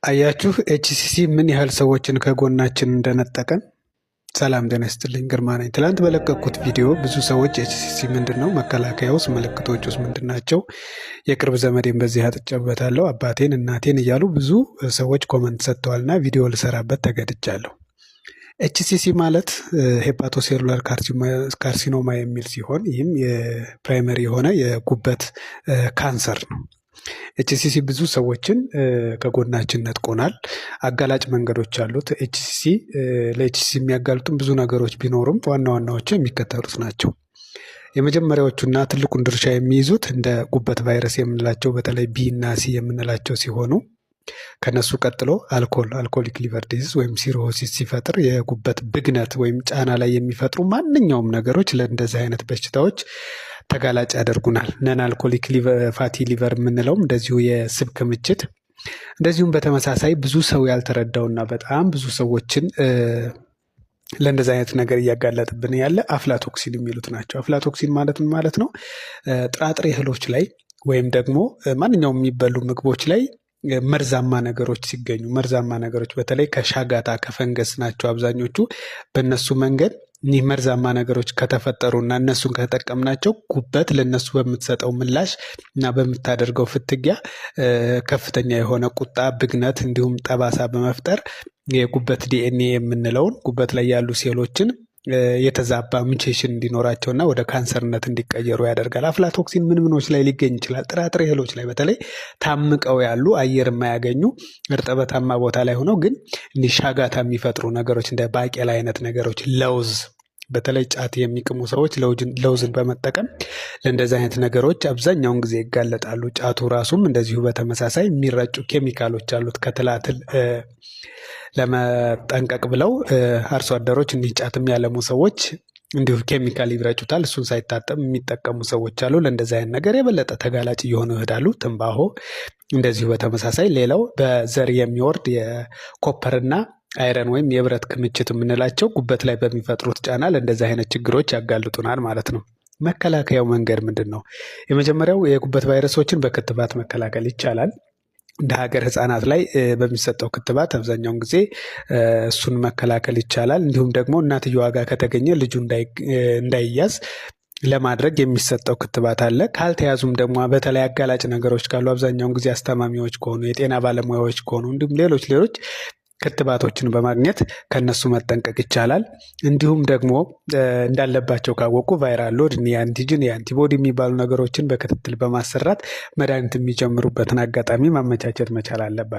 አያችሁ ኤችሲሲ ምን ያህል ሰዎችን ከጎናችን እንደነጠቀን። ሰላም ጤና ይስጥልኝ፣ ግርማ ነኝ። ትላንት በለቀኩት ቪዲዮ ብዙ ሰዎች ኤችሲሲ ምንድነው፣ መከላከያ ውስጥ ምልክቶች ውስጥ ምንድናቸው፣ የቅርብ ዘመዴን በዚህ አጥጨበታለሁ፣ አባቴን እናቴን እያሉ ብዙ ሰዎች ኮመንት ሰጥተዋልና ቪዲዮ ልሰራበት ተገድጃለሁ። ኤችሲሲ ማለት ሄፓቶሴሉላር ካርሲኖማ የሚል ሲሆን ይህም የፕራይመሪ የሆነ የጉበት ካንሰር ነው። ኤችሲሲ ብዙ ሰዎችን ከጎናችን ነጥቆናል። አጋላጭ መንገዶች አሉት። ለኤችሲሲ የሚያጋልጡም ብዙ ነገሮች ቢኖሩም ዋና ዋናዎቹ የሚከተሉት ናቸው። የመጀመሪያዎቹና ትልቁን ድርሻ የሚይዙት እንደ ጉበት ቫይረስ የምንላቸው በተለይ ቢ እና ሲ የምንላቸው ሲሆኑ ከነሱ ቀጥሎ አልኮሊክ ሊቨር ዲዚዝ ወይም ሲሮሲስ ሲፈጥር የጉበት ብግነት ወይም ጫና ላይ የሚፈጥሩ ማንኛውም ነገሮች ለእንደዚህ አይነት በሽታዎች ተጋላጭ ያደርጉናል። ነን አልኮሊክ ፋቲ ሊቨር የምንለውም እንደዚሁ የስብ ክምችት፣ እንደዚሁም በተመሳሳይ ብዙ ሰው ያልተረዳውና በጣም ብዙ ሰዎችን ለእንደዚህ አይነት ነገር እያጋለጥብን ያለ አፍላቶክሲን የሚሉት ናቸው። አፍላቶክሲን ማለት ምን ማለት ነው? ጥራጥሬ እህሎች ላይ ወይም ደግሞ ማንኛውም የሚበሉ ምግቦች ላይ መርዛማ ነገሮች ሲገኙ፣ መርዛማ ነገሮች በተለይ ከሻጋታ ከፈንገስ ናቸው አብዛኞቹ። በእነሱ መንገድ እኒህ መርዛማ ነገሮች ከተፈጠሩና እነሱን ከተጠቀምናቸው ጉበት ለነሱ በምትሰጠው ምላሽ እና በምታደርገው ፍትጊያ ከፍተኛ የሆነ ቁጣ፣ ብግነት እንዲሁም ጠባሳ በመፍጠር የጉበት ዲኤንኤ የምንለውን ጉበት ላይ ያሉ ሴሎችን የተዛባ ሙቴሽን እንዲኖራቸውና ወደ ካንሰርነት እንዲቀየሩ ያደርጋል። አፍላቶክሲን ምን ምኖች ላይ ሊገኝ ይችላል? ጥራጥሬ እህሎች ላይ በተለይ ታምቀው ያሉ አየር የማያገኙ እርጥበታማ ቦታ ላይ ሆነው ግን እንዲህ ሻጋታ የሚፈጥሩ ነገሮች እንደ ባቄላ አይነት ነገሮች፣ ለውዝ፣ በተለይ ጫት የሚቅሙ ሰዎች ለውዝን በመጠቀም ለእንደዚህ አይነት ነገሮች አብዛኛውን ጊዜ ይጋለጣሉ። ጫቱ ራሱም እንደዚሁ በተመሳሳይ የሚረጩ ኬሚካሎች አሉት ከትላትል ለመጠንቀቅ ብለው አርሶ አደሮች እንዲህ ጫት የሚያለሙ ሰዎች እንዲሁ ኬሚካል ይረጩታል። እሱን ሳይታጠብ የሚጠቀሙ ሰዎች አሉ። ለእንደዚህ አይነት ነገር የበለጠ ተጋላጭ እየሆኑ ይሄዳሉ። ትንባሆ እንደዚሁ በተመሳሳይ። ሌላው በዘር የሚወርድ የኮፐርና አይረን ወይም የብረት ክምችት የምንላቸው ጉበት ላይ በሚፈጥሩት ጫና ለእንደዚህ አይነት ችግሮች ያጋልጡናል ማለት ነው። መከላከያው መንገድ ምንድን ነው? የመጀመሪያው የጉበት ቫይረሶችን በክትባት መከላከል ይቻላል። እንደ ሀገር ህጻናት ላይ በሚሰጠው ክትባት አብዛኛውን ጊዜ እሱን መከላከል ይቻላል። እንዲሁም ደግሞ እናትየዋ ጋር ከተገኘ ልጁ እንዳይያዝ ለማድረግ የሚሰጠው ክትባት አለ። ካልተያዙም ደግሞ በተለይ አጋላጭ ነገሮች ካሉ አብዛኛውን ጊዜ አስተማሚዎች ከሆኑ የጤና ባለሙያዎች ከሆኑ እንዲሁም ሌሎች ክትባቶችን በማግኘት ከነሱ መጠንቀቅ ይቻላል። እንዲሁም ደግሞ እንዳለባቸው ካወቁ ቫይራል ሎድ፣ የአንቲጅን፣ የአንቲቦዲ የሚባሉ ነገሮችን በክትትል በማሰራት መድኃኒት የሚጀምሩበትን አጋጣሚ ማመቻቸት መቻል አለባቸው።